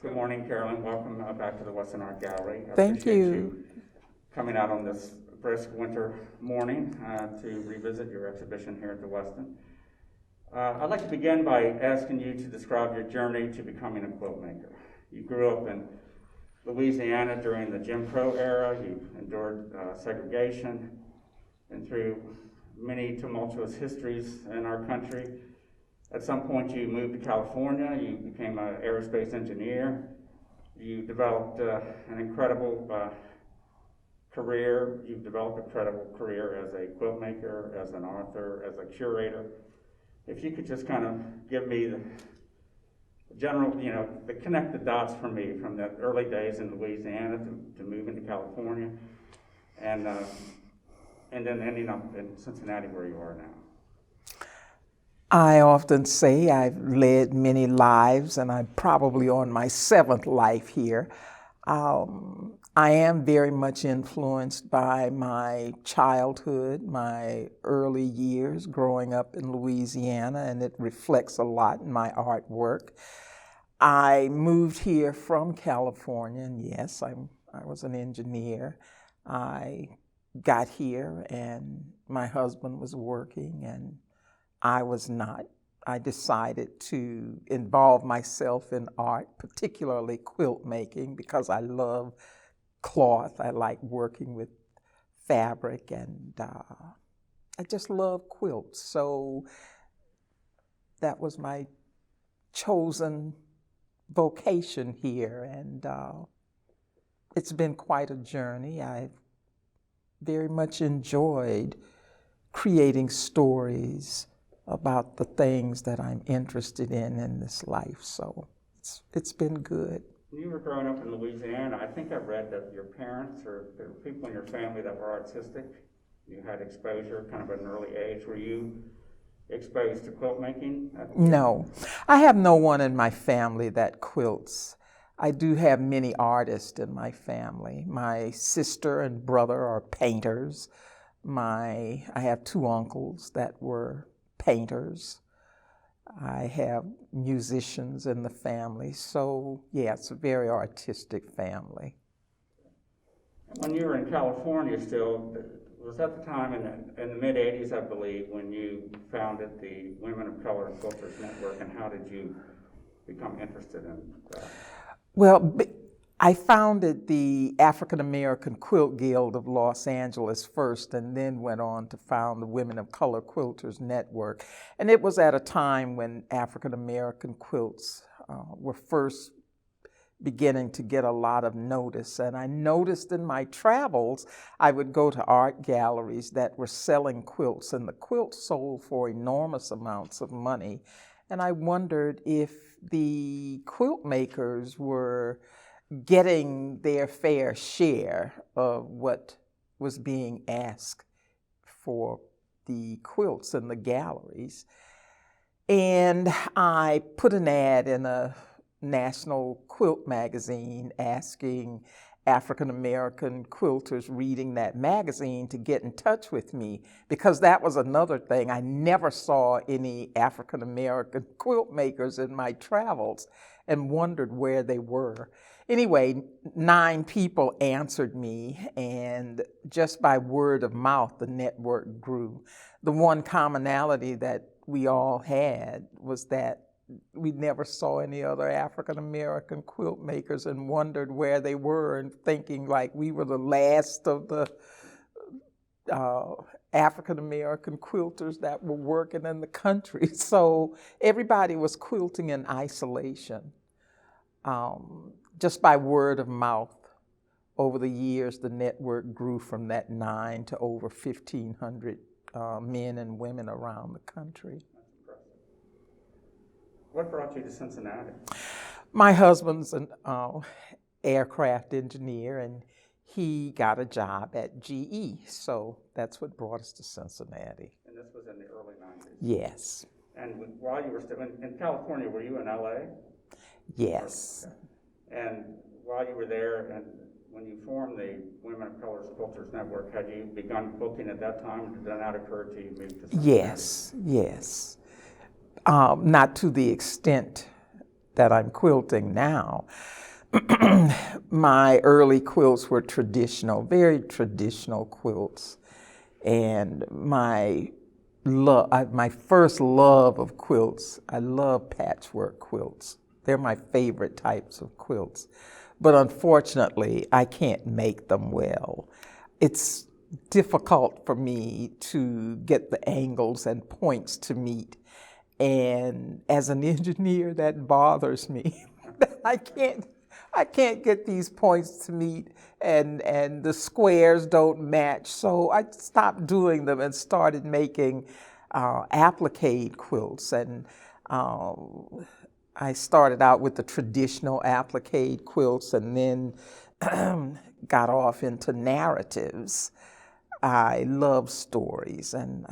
Good morning, Carolyn. Welcome back to the Weston Art Gallery. I Thank appreciate you. coming out on this brisk winter morning to revisit your exhibition here at the Weston. I'd like to begin by asking you to describe your journey to becoming a quilt maker. You grew up in Louisiana during the Jim Crow era. You endured segregation and through many tumultuous histories in our country. At some point you moved to California, you became an aerospace engineer. You developed an incredible career. You've developed an incredible career as a quilt maker, as an author, as a curator. If you could just kind of give me the general, the connect the dots for me from the early days in Louisiana to moving to California and then ending up in Cincinnati where you are now. I often say I've led many lives, and I'm probably on my 7th life here. I am very much influenced by my childhood, my early years growing up in Louisiana, and it reflects a lot in my artwork. I moved here from California, and yes, I was an engineer. I got here, and my husband was working, and I was not. I decided to involve myself in art, particularly quilt making, because I love cloth. I like working with fabric, and I just love quilts. So that was my chosen vocation here, and it's been quite a journey. I've very much enjoyed creating stories about the things that I'm interested in this life. So it's been good. When you were growing up in Louisiana, I think I read that your parents or there were people in your family that were artistic. You had exposure kind of at an early age. Were you exposed to quilt making? No, I have no one in my family that quilts. I do have many artists in my family. My sister and brother are painters. I have 2 uncles that were painters. I have musicians in the family. So yeah, it's a very artistic family. When you were in California still, was that the time in the mid-'80s, I believe, when you founded the Women of Color Quilters Network, and how did you become interested in that? Well, I founded the African American Quilt Guild of Los Angeles first, and then went on to found the Women of Color Quilters Network. And it was at a time when African American quilts were first beginning to get a lot of notice. And I noticed in my travels, I would go to art galleries that were selling quilts, and the quilts sold for enormous amounts of money. And I wondered if the quilt makers were getting their fair share of what was being asked for the quilts in the galleries. And I put an ad in a national quilt magazine asking African American quilters reading that magazine to get in touch with me, because that was another thing. I never saw any African American quilt makers in my travels and wondered where they were. Anyway, 9 people answered me, and just by word of mouth, the network grew. The one commonality that we all had was that we never saw any other African American quilt makers and wondered where they were, and thinking like we were the last of the African American quilters that were working in the country. So everybody was quilting in isolation. Just by word of mouth. Over the years, the network grew from that 9 to over 1,500 men and women around the country. What brought you to Cincinnati? My husband's an aircraft engineer, and he got a job at GE, so that's what brought us to Cincinnati. And this was in the early 90s? Yes. And while you were still in California, were you in LA? Yes. Okay. And while you were there, and when you formed the Women of Color Quilters Network, had you begun quilting at that time, or did that not occur to you move to Cincinnati? Yes. Not to the extent that I'm quilting now. My early quilts were traditional, very traditional quilts. And my first love of quilts, I love patchwork quilts. They're my favorite types of quilts. But unfortunately, I can't make them well. It's difficult for me to get the angles and points to meet. And as an engineer, that bothers me. I can't get these points to meet, and the squares don't match. So I stopped doing them and started making applique quilts. And I started out with the traditional applique quilts and then got off into narratives. I love stories, and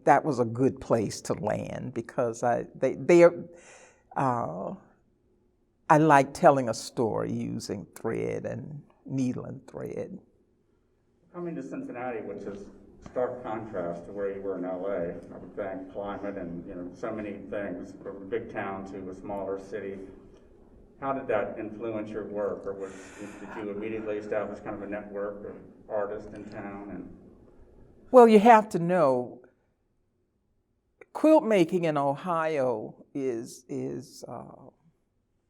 that was a good place to land because I like telling a story using thread and needle and thread. Coming to Cincinnati, which is stark contrast to where you were in LA, I would think climate and so many things from a big town to a smaller city. How did that influence your work, or did you immediately establish kind of a network of artists in town? Well, you have to know, quilt making in Ohio is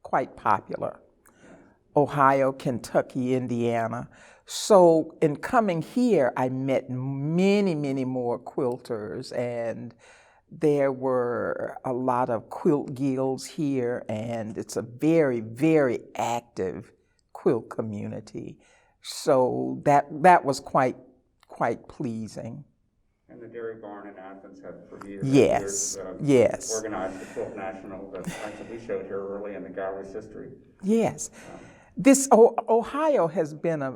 quite popular. Ohio, Kentucky, Indiana. So in coming here, I met many, many more quilters, and there were a lot of quilt guilds here, and it's a very, very active quilt community. So that was quite pleasing. And the Dairy Barn in Athens had for years, yes. organized the Quilt National that actually we showed here early in the gallery's history. Yes. Ohio has been at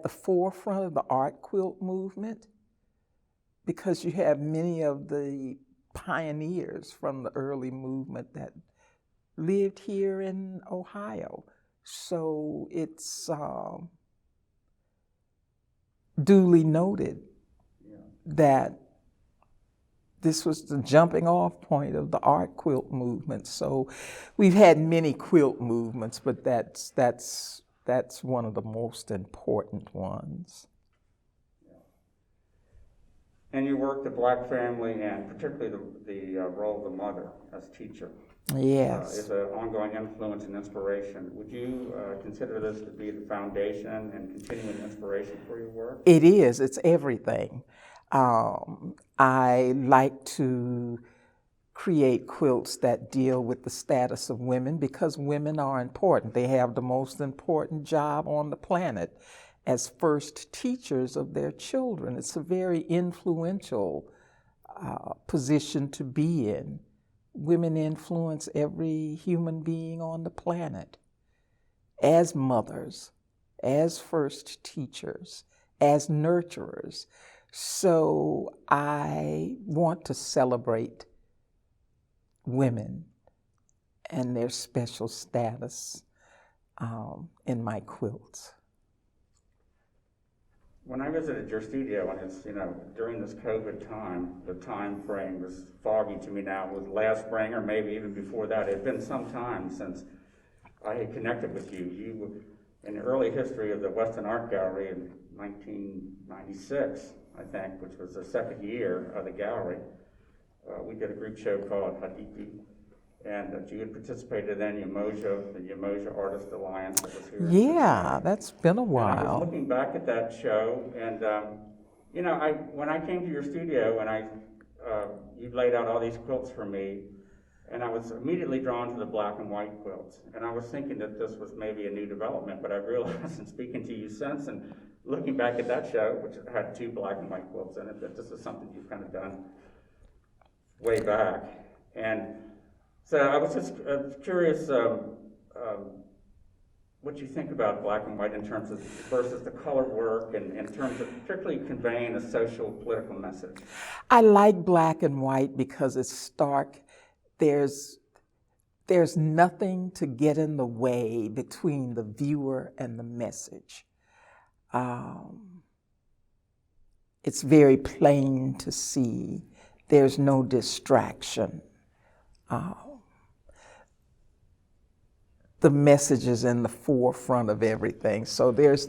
the forefront of the Art Quilt Movement because you have many of the pioneers from the early movement that lived here in Ohio. So it's duly noted that this was the jumping off point of the art quilt movement. So we've had many quilt movements, but that's one of the most important ones. And you work the Black family and particularly the role of the mother as teacher. Yes. Is an ongoing influence and inspiration. Would you consider this to be the foundation and continuing inspiration for your work? It is. It's everything. I like to create quilts that deal with the status of women because women are important. They have the most important job on the planet as first teachers of their children. It's a very influential position to be in. Women influence every human being on the planet as mothers, as first teachers, as nurturers. So I want to celebrate women and their special status in my quilts. When I visited your studio, and it's, during this COVID time, the time frame was foggy to me now. It was last spring or maybe even before that. It had been some time since I had connected with you. You were in the early history of the Weston Art Gallery in 1996, I think, which was the second year of the gallery. We did a group show called Haditi, and you had participated in the Umoja Artist Alliance that was here. Yeah, that's been a while. And I was looking back at that show, and when I came to your studio and you laid out all these quilts for me, and I was immediately drawn to the black and white quilts, and I was thinking that this was maybe a new development, but I realized in speaking to you since and looking back at that show, which had 2 black and white quilts in it, that this is something you've kind of done way back. And so I was just curious what you think about black and white in terms of versus the color work and in terms of particularly conveying a social political message. I like black and white because it's stark. There's nothing to get in the way between the viewer and the message. It's very plain to see. There's no distraction. the message is in the forefront of everything. So there's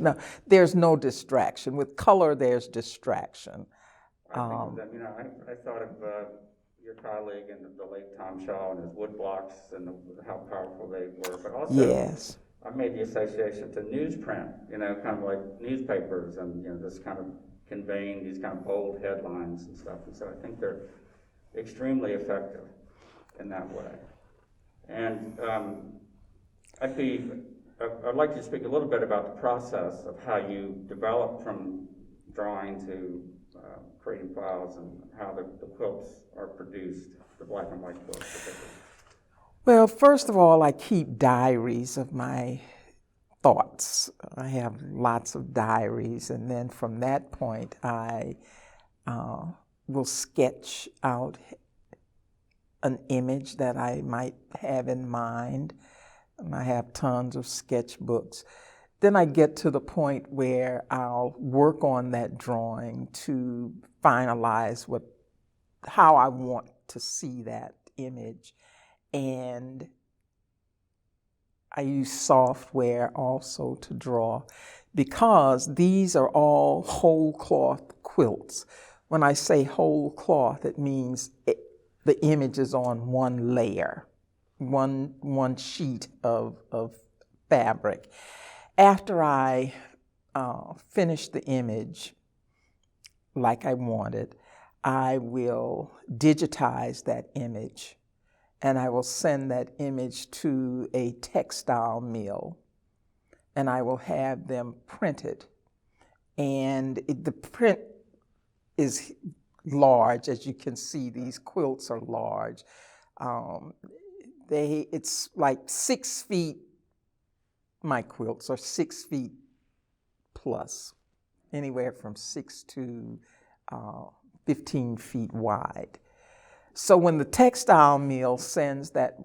no distraction. With color, there's distraction. I think of them, I thought of your colleague and the late Tom Shaw and his wood blocks and how powerful they were, but also Yes. I made the association to newsprint, kind of like newspapers and, this kind of conveying these kind of bold headlines and stuff. And so I think they're extremely effective in that way. And I'd like to speak a little bit about the process of how you develop from drawing to creating files and how the quilts are produced, the black and white quilts particularly. Well, first of all, I keep diaries of my thoughts. I have lots of diaries, and then from that point, I will sketch out an image that I might have in mind. I have tons of sketchbooks. Then I get to the point where I'll work on that drawing to finalize how I want to see that image. And I use software also to draw because these are all whole cloth quilts. When I say whole cloth, it means the image is on one layer, one sheet of fabric. After I finish the image like I want it, I will digitize that image and I will send that image to a textile mill and I will have them printed. And the print is large, as you can see, these quilts are large. It's like 6 feet. My quilts are 6 feet plus, anywhere from 6 to 15 feet wide. So when the textile mill sends that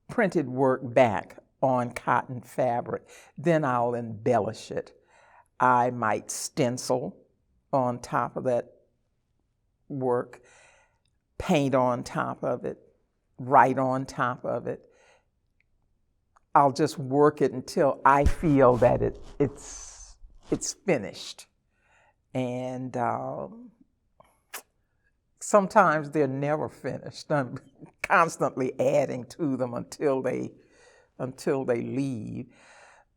printed work back on cotton fabric, then I'll embellish it. I might stencil on top of that work, paint on top of it, write on top of it. I'll just work it until I feel that it's finished. And sometimes they're never finished. I'm constantly adding to them until they leave.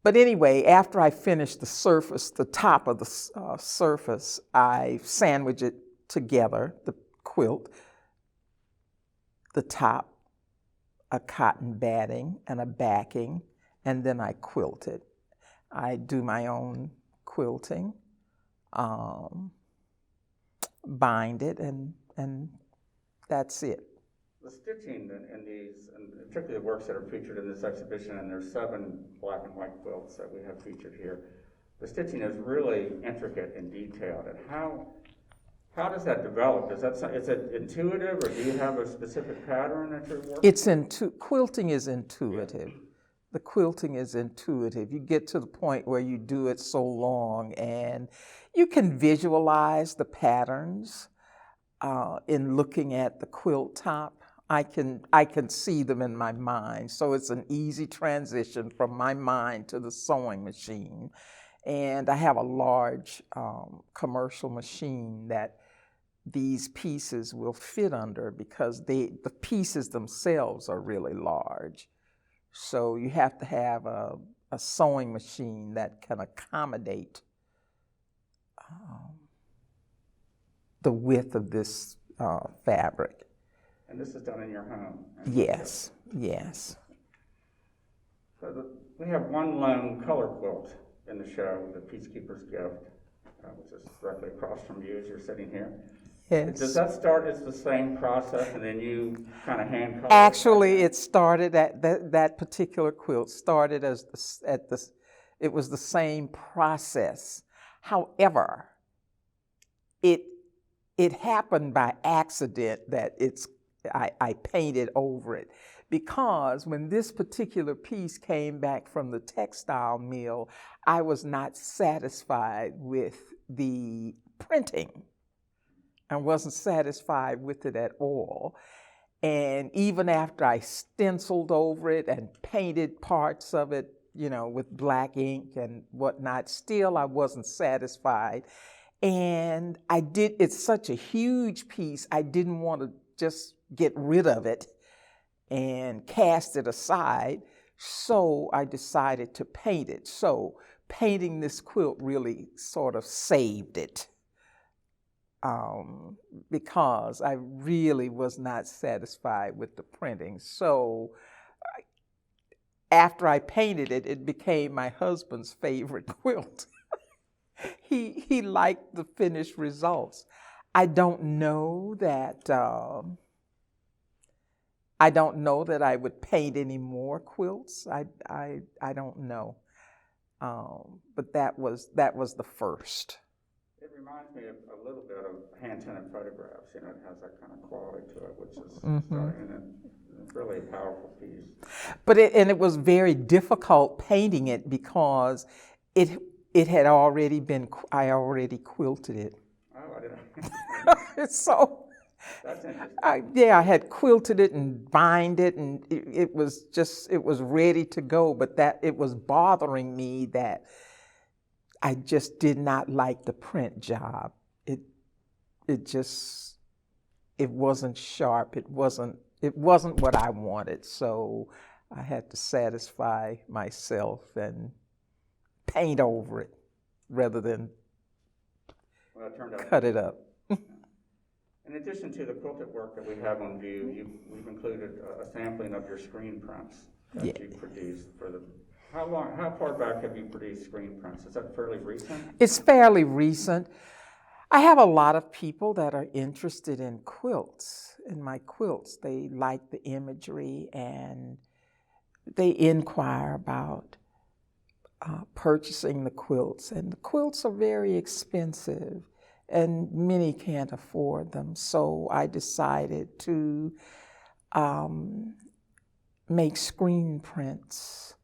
But anyway, after I finish the surface, the top of the surface, I sandwich it together, the quilt, the top, a cotton batting and a backing, and then I quilt it. I do my own quilting, bind it, and that's it. The stitching in these, and particularly the works that are featured in this exhibition, and there's 7 black and white quilts that we have featured here, the stitching is really intricate and detailed. And how does that develop? Is it intuitive, or do you have a specific pattern that you're working? Quilting is intuitive. Yeah. The quilting is intuitive. You get to the point where you do it so long, and you can visualize the patterns in looking at the quilt top. I can see them in my mind, so it's an easy transition from my mind to the sewing machine. And I have a large commercial machine that these pieces will fit under because the pieces themselves are really large. So you have to have a sewing machine that can accommodate the width of this fabric. And this is done in your home? Yes, yes. So we have one lone color quilt in the show, the Peacekeepers Gift, which is directly across from you as you're sitting here. Yes. Does that start as the same process, and then you kind of hand color? Actually, it started at that particular quilt started it was the same process. However, it happened by accident that I painted over it, because when this particular piece came back from the textile mill, I was not satisfied with the printing. I wasn't satisfied with it at all. And even after I stenciled over it and painted parts of it, with black ink and whatnot, still I wasn't satisfied. And it's such a huge piece, I didn't want to just get rid of it and cast it aside. So I decided to paint it. So painting this quilt really sort of saved it. Because I really was not satisfied with the printing. So after I painted it, it became my husband's favorite quilt. He liked the finished results. I don't know that I would paint any more quilts. I don't know. But that was the first. It reminds me of a little bit of hand-tinted photographs. It has that kind of quality to it, which is it's really a powerful piece. But it was very difficult painting it because it had already been, I already quilted it. Oh, I didn't. So that's interesting. I had quilted it and bind it, and it was ready to go. But that it was bothering me that I just did not like the print job. It wasn't sharp. It wasn't what I wanted. So I had to satisfy myself and paint over it rather than cut it up. In addition to the quilted work that we have on view, we've included a sampling of your screen prints that you produced for the. How far back have you produced screen prints? Is that fairly recent? It's fairly recent. I have a lot of people that are interested in quilts, in my quilts. They like the imagery and they inquire about purchasing the quilts. And the quilts are very expensive and many can't afford them. So I decided to make screen prints.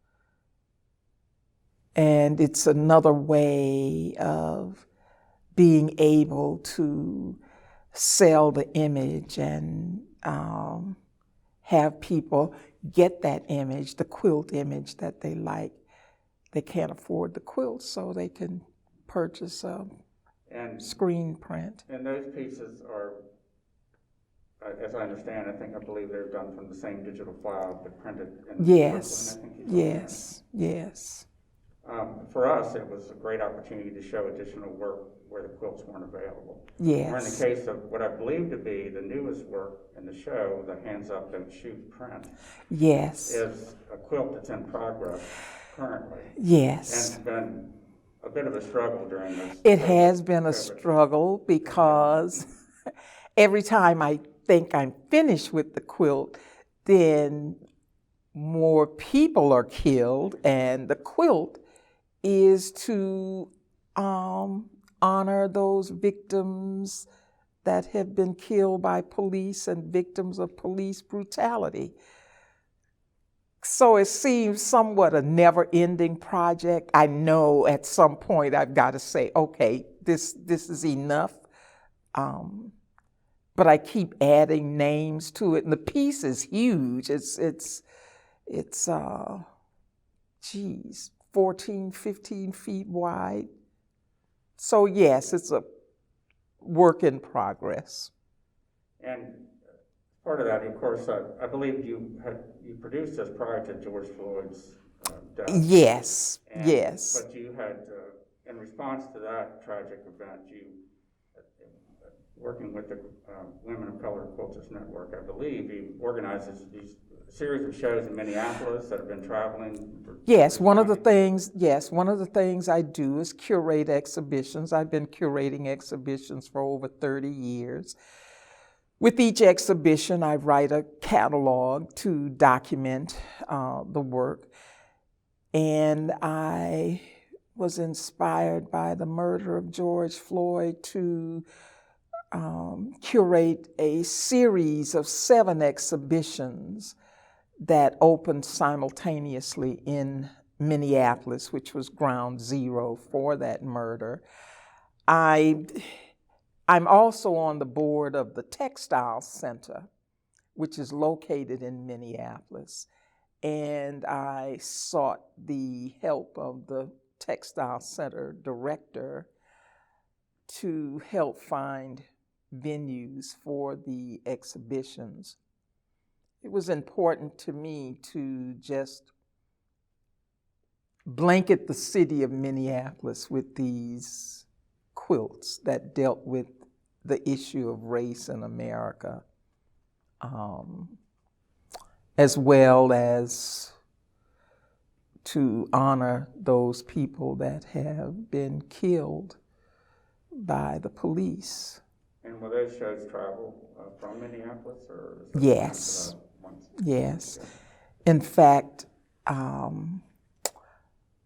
And it's another way of being able to sell the image and have people get that image, the quilt image that they like. They can't afford the quilt, so they can purchase a screen print. And those pieces are, as I understand, I believe they're done from the same digital file but printed in Yes, Brooklyn, yes. For us, it was a great opportunity to show additional work where the quilts weren't available. Yes. Or in the case of what I believe to be the newest work in the show, the Hands Up, Don't Shoot print, yes, is a quilt that's in progress currently. Yes. And it's been a bit of a struggle during this. It has been a struggle because every time I think I'm finished with the quilt, then more people are killed, and the quilt is to honor those victims that have been killed by police and victims of police brutality. So it seems somewhat a never-ending project. I know at some point I've got to say, okay, this is enough. But I keep adding names to it, and the piece is huge. It's 14, 15 feet wide. So yes, it's a work in progress. And part of that, of course, I believe you produced this prior to George Floyd's death. Yes, yes. But you had, in response to that tragic event, working with the Women of Color Quilters Network, I believe, you organized these series of shows in Minneapolis that have been traveling. Yes, one of the things I do is curate exhibitions. I've been curating exhibitions for over 30 years. With each exhibition, I write a catalog to document the work. And I was inspired by the murder of George Floyd to curate a series of 7 exhibitions that opened simultaneously in Minneapolis, which was ground zero for that murder. I'm also on the board of the Textile Center, which is located in Minneapolis. And I sought the help of the Textile Center director to help find venues for the exhibitions. It was important to me to just blanket the city of Minneapolis with these quilts that dealt with the issue of race in America, as well as to honor those people that have been killed by the police. And will those shows travel from Minneapolis, or is it Yes. once? Yes. Okay. In fact,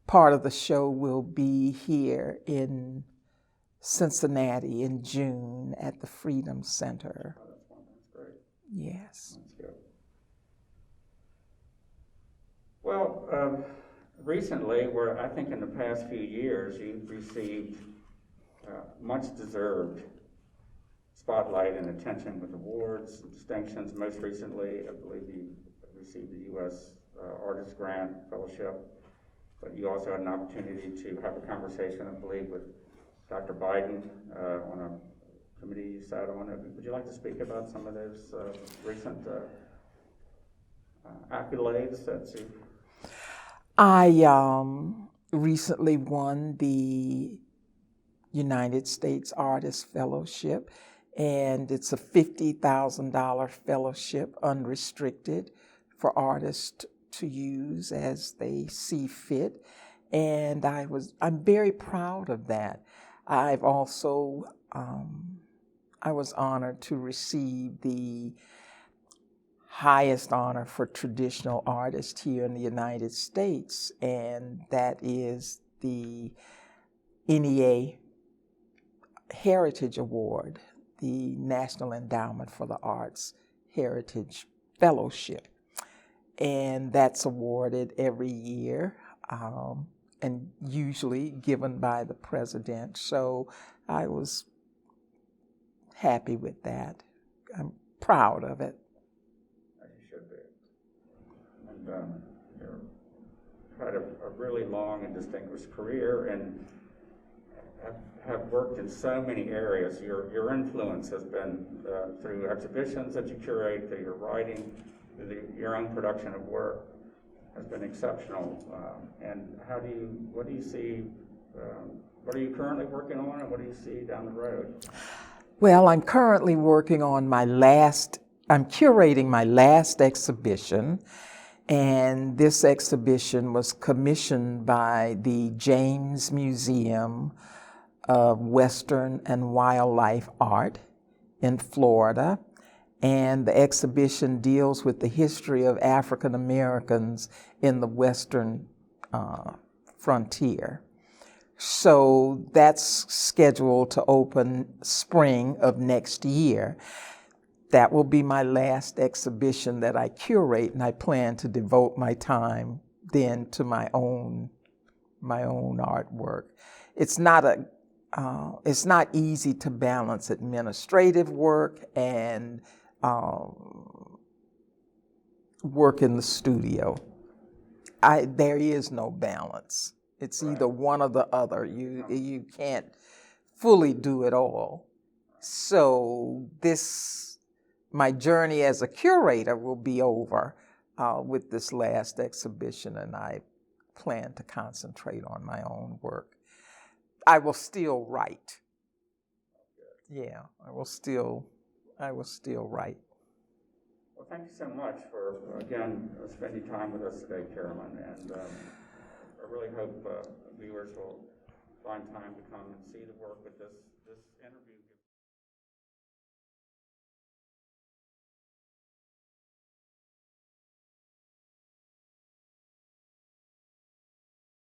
part of the show will be here in Cincinnati in June at the Freedom Center. Oh, that's one. That's great. Yes. That's good. Well, recently, I think in the past few years, you've received much deserved spotlight and attention with awards and distinctions. Most recently, I believe you received the U.S. Artist Grant Fellowship, but you also had an opportunity to have a conversation, I believe, with Dr. Biden on a committee you sat on. Would you like to speak about some of those recent accolades that you... I recently won the United States Artist Fellowship, and it's a $50,000 fellowship, unrestricted, for artists to use as they see fit. And I'm very proud of that. I've also, I was honored to receive the highest honor for traditional artists here in the United States, and that is the NEA Heritage Award, the National Endowment for the Arts Heritage Fellowship. And that's awarded every year, and usually given by the president. So I was happy with that. I'm proud of it. As you should be. And you've had a really long and distinguished career, and have worked in so many areas. Your influence has been through exhibitions that you curate, through your writing, through your own production of work, has been exceptional. And what do you see, what are you currently working on, and what do you see down the road? Well, I'm currently working on I'm curating my last exhibition, and this exhibition was commissioned by the James Museum of Western and Wildlife Art in Florida. And the exhibition deals with the history of African Americans in the Western frontier. So that's scheduled to open spring of next year. That will be my last exhibition that I curate, and I plan to devote my time then to my own artwork. It's not easy to balance administrative work and work in the studio. There is no balance. It's either one or the other. You can't fully do it all. So my journey as a curator will be over with this last exhibition, and I plan to concentrate on my own work. I will still write. Yeah, I will still write. Well, thank you so much for, again, spending time with us today, Carolyn, and I really hope viewers will find time to come and see the work with this interview.